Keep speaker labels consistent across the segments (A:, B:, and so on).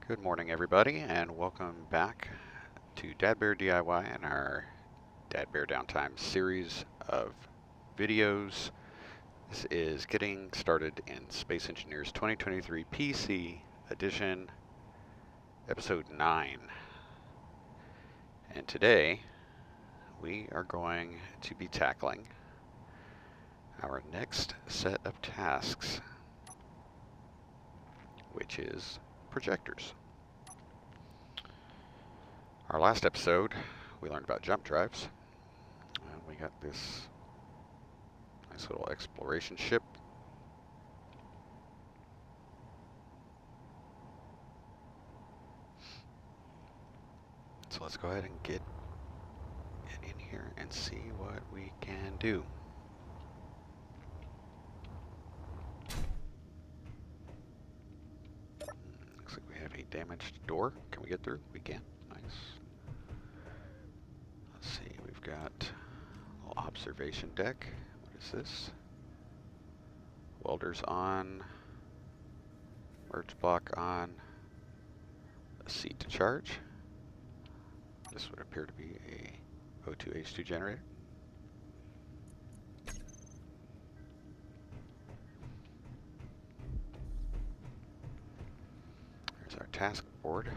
A: Good morning, everybody, and welcome back to DADBEAR DIY and our DADBEAR Downtime series of videos. This is Getting Started in Space Engineers 2023 PC Edition, Episode 9. And today, we are going to be tackling our next set of tasks, which is projectors. Our last episode, we learned about jump drives, and we got this nice little exploration ship. So let's go ahead and get it in here and see what we can do. Looks like we have a damaged door. Can we get through? We can. Nice. Let's see, we've got a little observation deck. What is this? Welders on. Merge block on. A seat to charge. This would appear to be a O2H2 generator. There's our task board.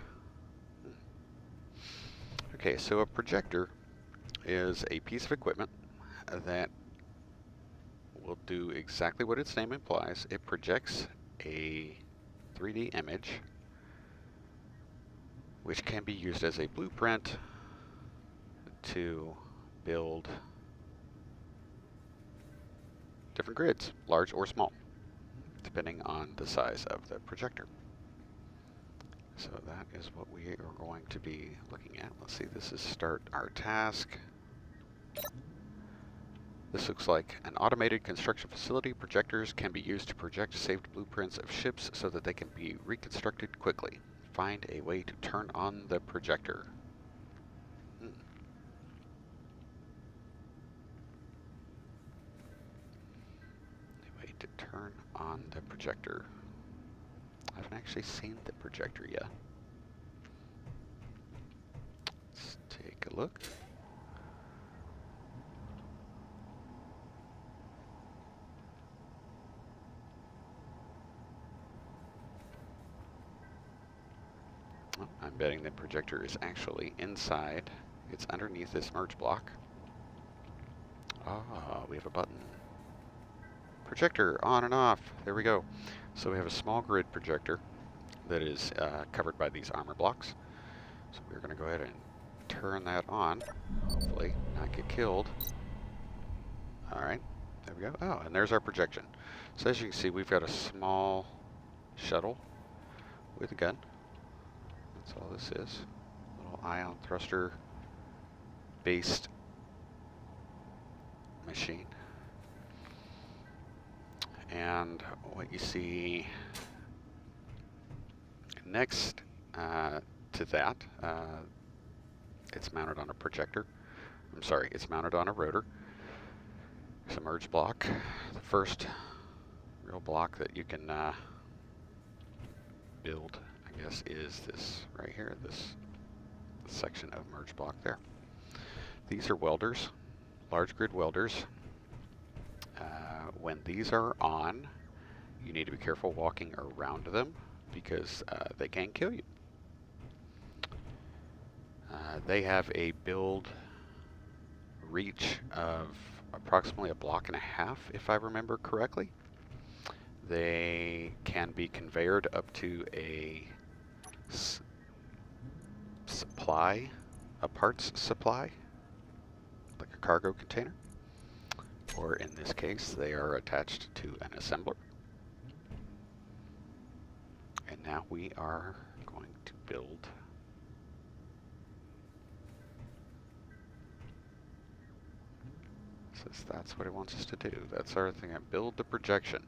A: Okay, so a projector is a piece of equipment that will do exactly what its name implies. It projects a 3D image which can be used as a blueprint to build different grids, large or small, depending on the size of the projector. So that is what we are going to be looking at. Let's see, this is start our task. This looks like an automated construction facility. Projectors can be used to project saved blueprints of ships so that they can be reconstructed quickly. Find a way to turn on the projector. A way to turn on the projector. I haven't actually seen the projector yet. Let's take a look. Oh, I'm betting the projector is actually inside. It's underneath this merge block. Ah, we have a button. Projector on and off. There we go. So we have a small grid projector that is covered by these armor blocks. So we're going to go ahead and turn that on. Hopefully not get killed. Alright, there we go. Oh, and there's our projection. So as you can see, we've got a small shuttle with a gun. That's all this is. Little ion thruster based machine. And what you see next to that, it's mounted on a projector. I'm sorry, it's mounted on a rotor. It's a merge block. The first real block that you can build, I guess, is this right here, this section of merge block there. These are welders, large grid welders. When these are on, you need to be careful walking around them because they can kill you. They have a build reach of approximately 1.5 blocks, if I remember correctly. They can be conveyored up to a supply, a parts supply, like a cargo container. Or in this case, they are attached to an assembler. And now we are going to build says that's what it wants us to do. That's our thing. Build the projection.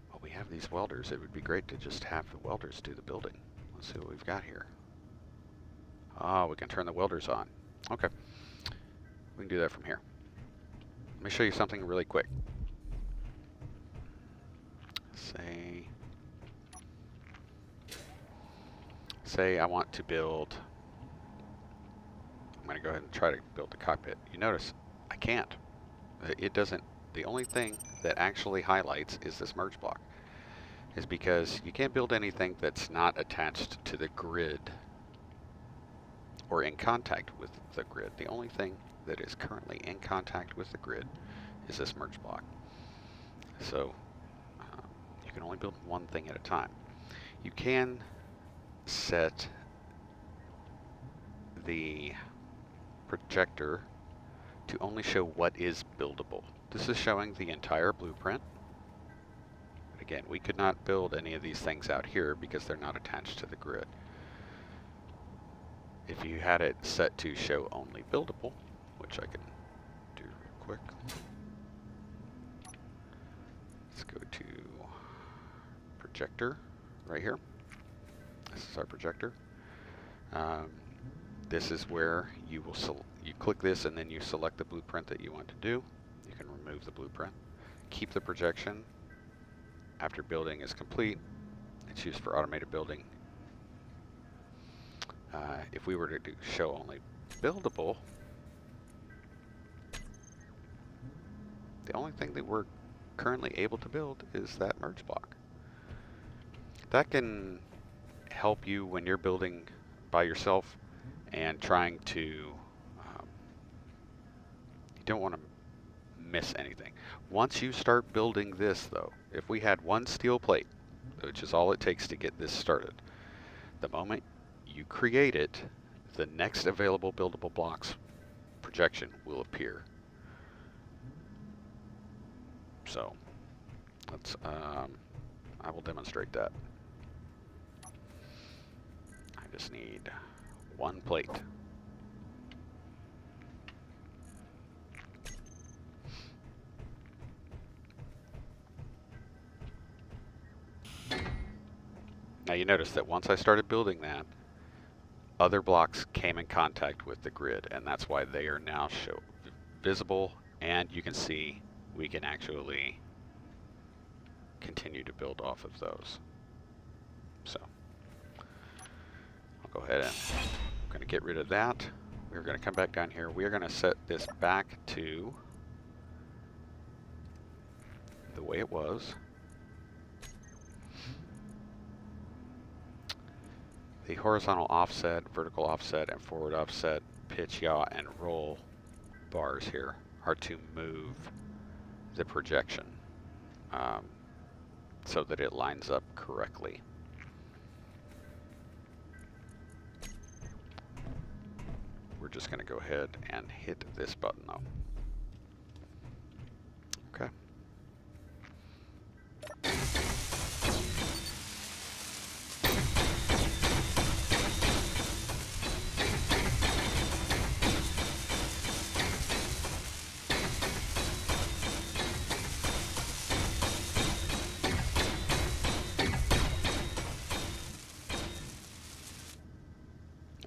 A: Well, we have these welders. It would be great to just have the welders do the building. Let's see what we've got here. Ah, we can turn the welders on. Okay. We can do that from here. Let me show you something really quick. say I want to build, I'm going to go ahead and try to build the cockpit. You notice I can't. It doesn't, the only thing that actually highlights is this merge block. Is because you can't build anything that's not attached to the grid or in contact with the grid. The only thing that is currently in contact with the grid is this merge block. So you can only build one thing at a time. You can set the projector to only show what is buildable. This is showing the entire blueprint. Again, we could not build any of these things out here because they're not attached to the grid. If you had it set to show only buildable, which I can do real quick. Let's go to projector right here. This is our projector. This is where you will you click this and then you select the blueprint that you want to do. You can remove the blueprint. Keep the projection. After building is complete, it's used for automated building. If we were to show only buildable, the only thing that we're currently able to build is that merge block. That can help you when you're building by yourself and trying to, you don't want to miss anything. Once you start building this though, if we had one steel plate, which is all it takes to get this started, the moment you create it, the next available buildable blocks projection will appear. So let's, I will demonstrate that. I just need one plate. Now you notice that once I started building that, other blocks came in contact with the grid, and that's why they are now visible, and you can see we can actually continue to build off of those. So I'll go ahead and I'm going to get rid of that. We're going to come back down here. We're going to set this back to the way it was. The horizontal offset, vertical offset, and forward offset, pitch, yaw, and roll bars here are to move the projection so that it lines up correctly. We're just going to go ahead and hit this button though. Okay.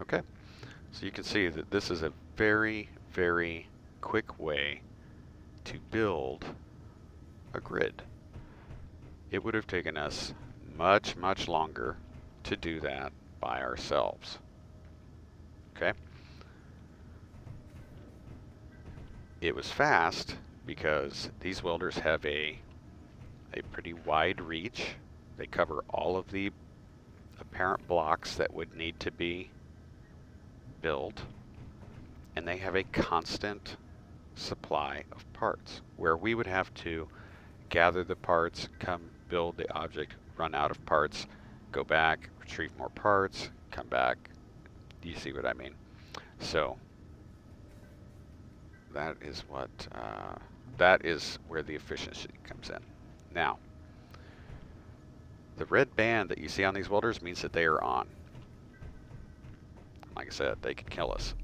A: Okay, so you can see that this is a very, very quick way to build a grid. It would have taken us much, much longer to do that by ourselves. Okay? It was fast because these welders have a pretty wide reach. They cover all of the apparent blocks that would need to be built, and they have a constant supply of parts, where we would have to gather the parts, come build the object, run out of parts, go back, retrieve more parts, come back. Do you see what I mean? So that is what that is where the efficiency comes in. Now, the red band that you see on these welders means that they are on. Like I said, they could kill us.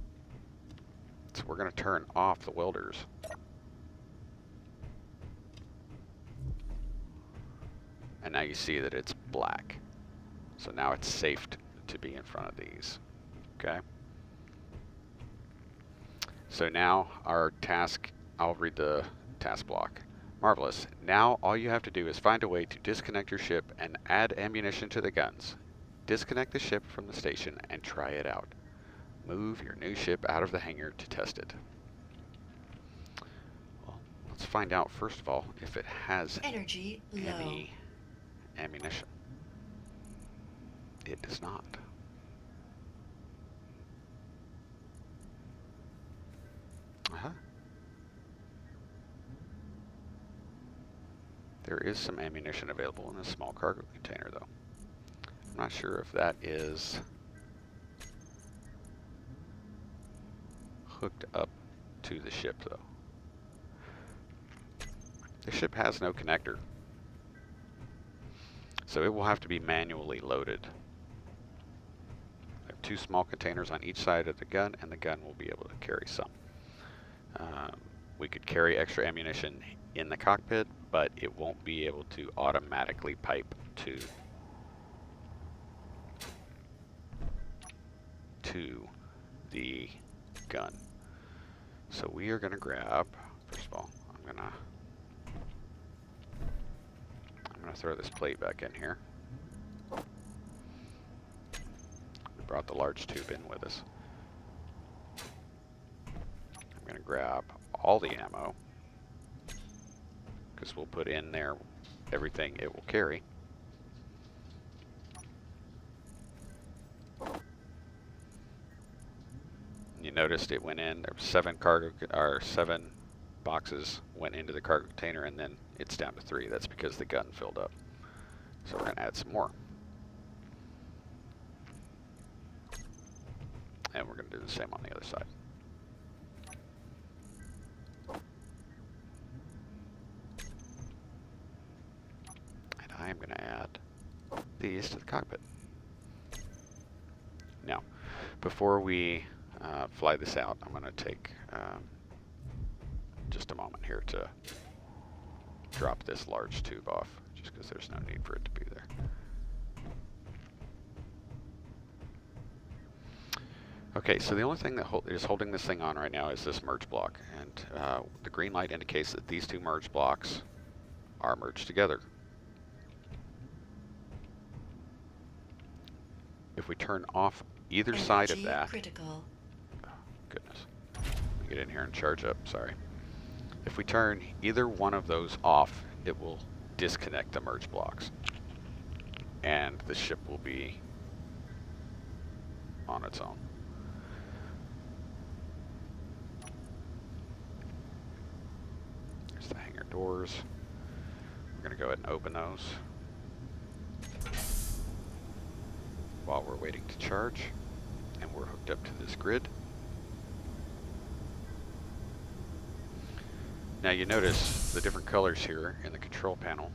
A: So we're going to turn off the welders. And now you see that it's black. So now it's safe to be in front of these. Okay? So now our task, I'll read the task block. Marvelous. Now all you have to do is find a way to disconnect your ship and add ammunition to the guns. Disconnect the ship from the station and try it out. Move your new ship out of the hangar to test it. Well, let's find out first of all if it has
B: Energy low.
A: any ammunition. It does not. There is some ammunition available in a small cargo container, though. I'm not sure if that is hooked up to the ship, though. The ship has no connector, so it will have to be manually loaded. There are 2 small containers on each side of the gun, and the gun will be able to carry some. We could carry extra ammunition in the cockpit, but it won't be able to automatically pipe to the gun. So we are going to grab, first of all, I'm going to throw this plate back in here. We brought the large tube in with us. I'm going to grab all the ammo, because we'll put in there everything it will carry. You noticed it went in. There were 7 boxes went into the cargo container, and then it's down to 3. That's because the gun filled up. So we're going to add some more. And we're going to do the same on the other side. And I am going to add these to the cockpit. Now, before we fly this out, I'm going to take just a moment here to drop this large tube off, just because there's no need for it to be there. Okay, so the only thing that is holding this thing on right now is this merge block, and the green light indicates that these 2 merge blocks are merged together. If we turn off either side of that,
B: critical.
A: oh, goodness, let me get in here and charge up, sorry. If we turn either one of those off, it will disconnect the merge blocks, and the ship will be on its own. There's the hangar doors. We're going to go ahead and open those while we're waiting to charge, and we're hooked up to this grid. Now you notice the different colors here in the control panel.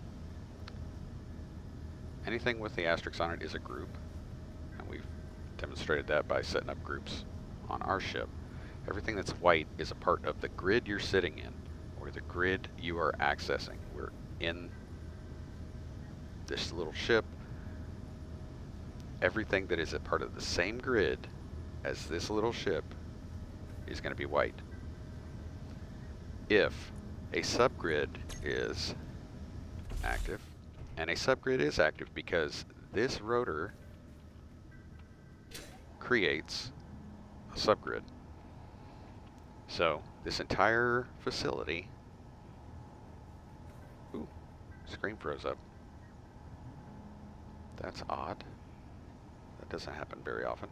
A: Anything with the asterisk on it is a group, and we've demonstrated that by setting up groups on our ship. Everything that's white is a part of the grid you're sitting in, or the grid you are accessing. We're in this little ship. Everything that is a part of the same grid as this little ship is going to be white. If a subgrid is active, and a subgrid is active because this rotor creates a subgrid. So this entire facility, ooh, screen froze up. That's odd. That doesn't happen very often.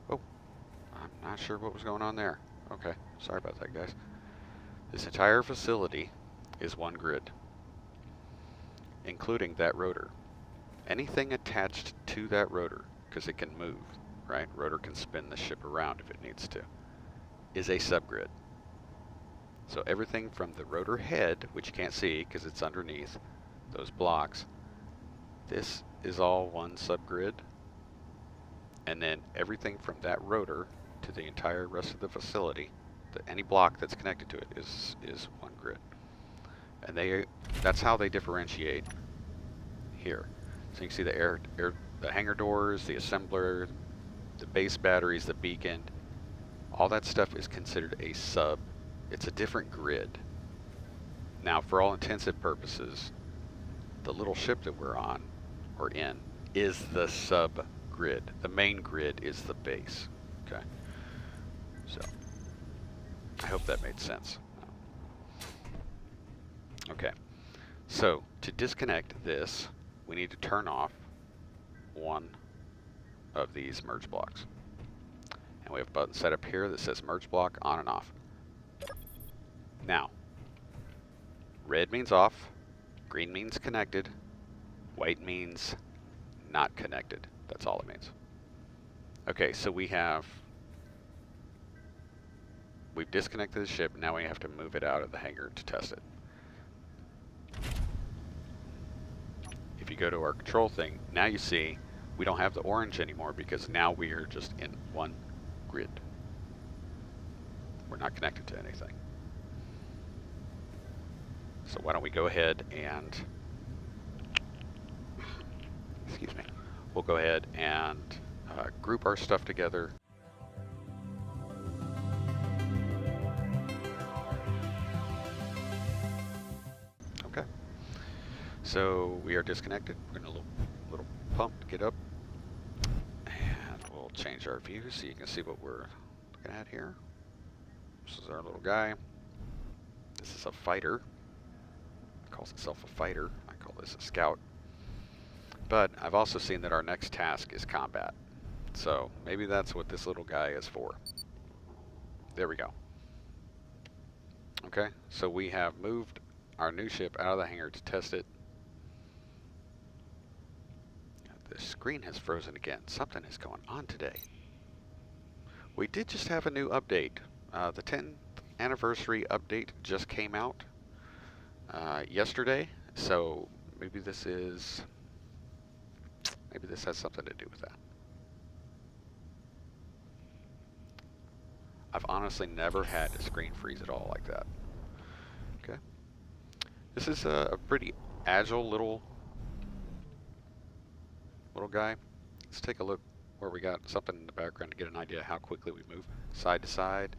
A: Oh, I'm not sure what was going on there. Okay, sorry about that, guys. This entire facility is one grid, including that rotor. Anything attached to that rotor, because it can move, right? Rotor can spin the ship around if it needs to, is a subgrid. So everything from the rotor head, which you can't see because it's underneath those blocks, this is all one subgrid. And then everything from that rotor to the entire rest of the facility, any block that's connected to it is one grid. And that's how they differentiate here. So you can see the hangar doors, the assembler, the base batteries, the beacon, all that stuff is considered a sub. It's a different grid Now, for all intensive purposes, the little ship that we're on, or in, is the sub-grid. The main grid is the base. Okay. So, I hope that made sense. Okay. So, to disconnect this, we need to turn off one of these merge blocks. And we have a button set up here that says merge block on and off. Now, red means off, green means connected, white means not connected. That's all it means. Okay, so we've disconnected the ship, now we have to move it out of the hangar to test it. If you go to our control thing, now you see we don't have the orange anymore because now we are just in one grid. We're not connected to anything. So why don't we go ahead and, excuse me, we'll go ahead and group our stuff together. Okay. So we are disconnected. We're going to little pump to get up. And we'll change our view so you can see what we're looking at here. This is our little guy. This is a fighter. It calls itself a fighter. I call this a scout. But I've also seen that our next task is combat. So maybe that's what this little guy is for. There we go. Okay, so we have moved our new ship out of the hangar to test it. The screen has frozen again. Something is going on today. We did just have a new update. The 10th anniversary update just came out yesterday, so maybe this has something to do with that. I've honestly never had a screen freeze at all like that. Okay. This is a pretty agile little guy. Let's take a look where we got something in the background to get an idea how quickly we move. Side to side.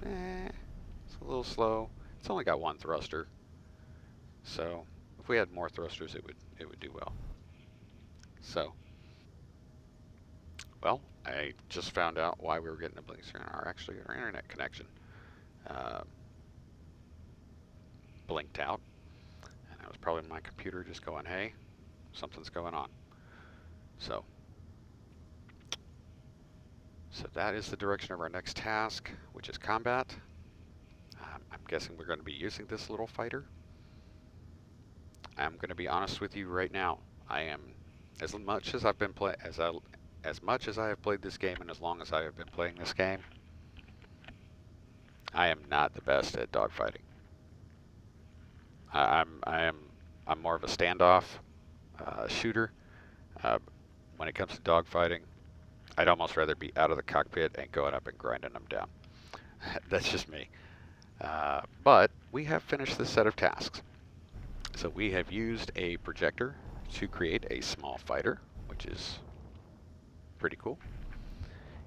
A: It's a little slow. It's only got one thruster. So if we had more thrusters it would do well. So, well, I just found out why we were getting a blink screen. Actually, our internet connection blinked out, and that was probably my computer just going, hey, something's going on. So that is the direction of our next task, which is combat. I'm guessing we're going to be using this little fighter. I'm going to be honest with you right now. I am, as much as I have played this game and as long as I have been playing this game, I am not the best at dogfighting. I'm more of a standoff shooter. When it comes to dogfighting, I'd almost rather be out of the cockpit and going up and grinding them down. That's just me. But we have finished this set of tasks. So we have used a projector to create a small fighter, which is pretty cool.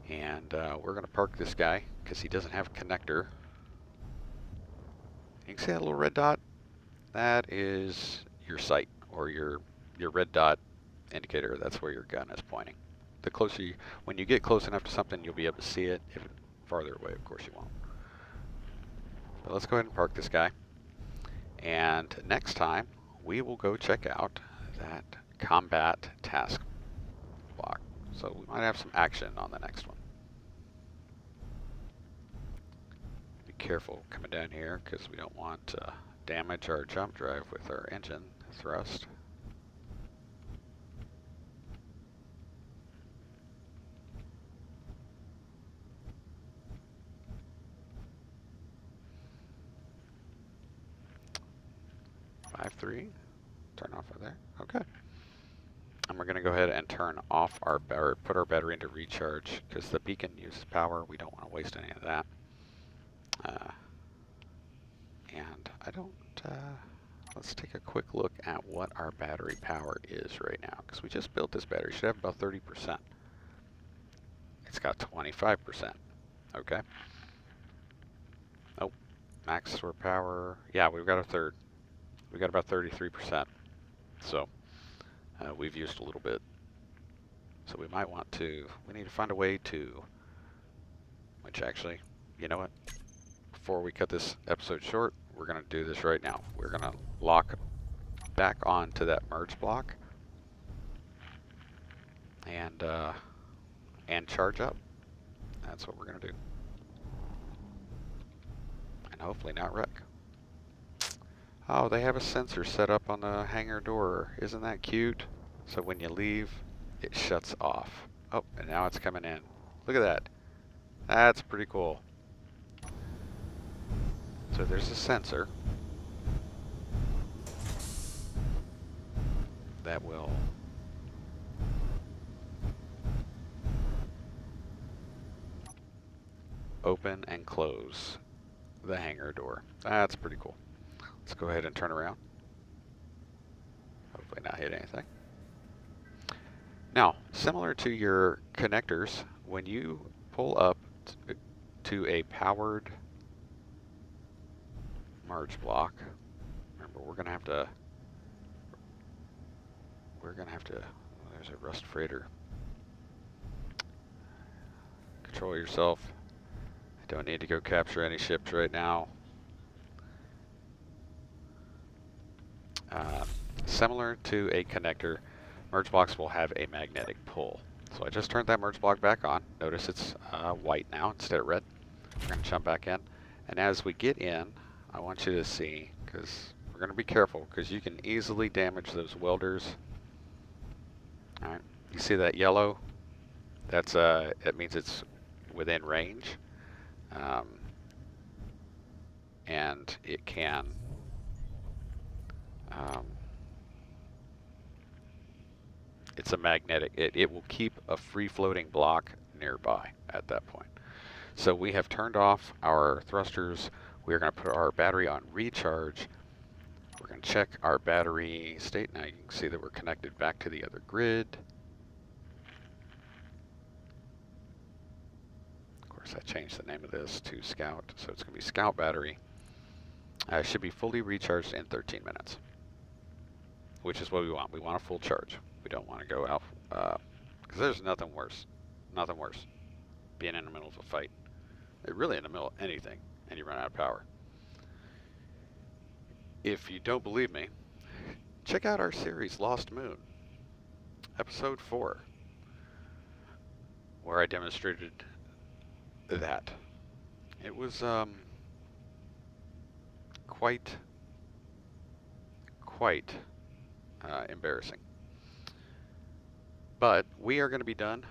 A: And we're going to park this guy because he doesn't have a connector. You can see that little red dot? That is your sight, or your red dot indicator. That's where your gun is pointing. The closer when you get close enough to something, you'll be able to see it. If farther away, of course, you won't. But let's go ahead and park this guy. And next time, we will go check out that combat task block. So we might have some action on the next one. Be careful coming down here because we don't want to damage our jump drive with our engine thrust. Turn off of there. Okay. And we're going to go ahead and turn off our battery, put our battery into recharge because the beacon uses power. We don't want to waste any of that. And I don't, let's take a quick look at what our battery power is right now because we just built this battery. It should have about 30%. It's got 25%. Okay. Oh, max for power. Yeah, we've got a third. We got about 33%. So we've used a little bit. So we might want to, we need to find a way to, which actually, you know what? Before we cut this episode short, we're going to do this right now. We're going to lock back onto that merge block and charge up. That's what we're going to do. And hopefully not wreck. Oh, they have a sensor set up on the hangar door. Isn't that cute? So when you leave, it shuts off. Oh, and now it's coming in. Look at that. That's pretty cool. So there's a sensor that will open and close the hangar door. That's pretty cool. Let's go ahead and turn around. Hopefully not hit anything. Now, similar to your connectors, when you pull up to a powered merge block, remember we're going to have to, there's a rust freighter. Control yourself. I don't need to go capture any ships right now. Similar to a connector, merge blocks will have a magnetic pull. So I just turned that merge block back on. Notice it's white now instead of red. We're going to jump back in. And as we get in, I want you to see, because we're going to be careful, because you can easily damage those welders. All right, you see that yellow? That's it means it's within range, and it can. It's a magnetic. It will keep a free-floating block nearby at that point. So we have turned off our thrusters. We're going to put our battery on recharge. We're going to check our battery state. Now you can see that we're connected back to the other grid. Of course, I changed the name of this to Scout, so it's going to be Scout battery. It should be fully recharged in 13 minutes, which is what we want. We want a full charge. We don't want to go out, because there's nothing worse, being in the middle of a fight. Really in the middle of anything, and you run out of power. If you don't believe me, check out our series, Lost Moon, episode 4, where I demonstrated that. It was quite embarrassing. But we are going to be done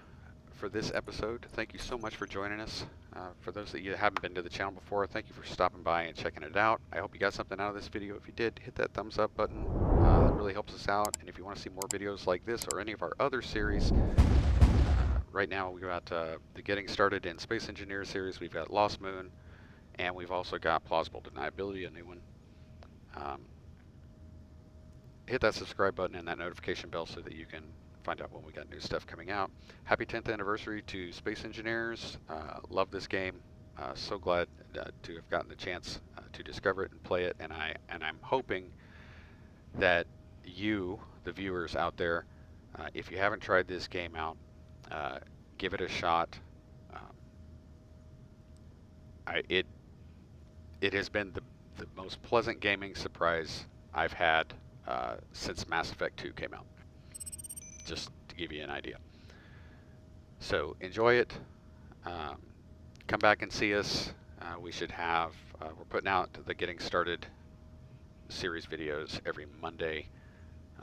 A: for this episode. Thank you so much for joining us. For those that you haven't been to the channel before, thank you for stopping by and checking it out. I hope you got something out of this video. If you did, hit that thumbs up button. That really helps us out. And if you want to see more videos like this or any of our other series, right now we've got the Getting Started in Space Engineers series. We've got Lost Moon, and we've also got Plausible Deniability, a new one. Hit that subscribe button and that notification bell so that you can find out when we got new stuff coming out. Happy 10th anniversary to Space Engineers. Love this game. So glad to have gotten the chance to discover it and play it. And I'm hoping that you, the viewers out there, if you haven't tried this game out, give it a shot. It has been the most pleasant gaming surprise I've had since Mass Effect 2 came out. Just to give you an idea. So enjoy it. Come back and see us. We should have, we're putting out the Getting Started series videos every Monday.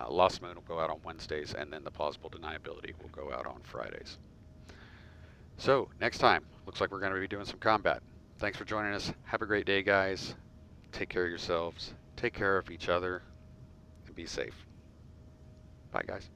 A: Lost Moon will go out on Wednesdays, and then the Plausible Deniability will go out on Fridays. So next time, looks like we're going to be doing some combat. Thanks for joining us. Have a great day, guys. Take care of yourselves. Take care of each other. And be safe. Bye, guys.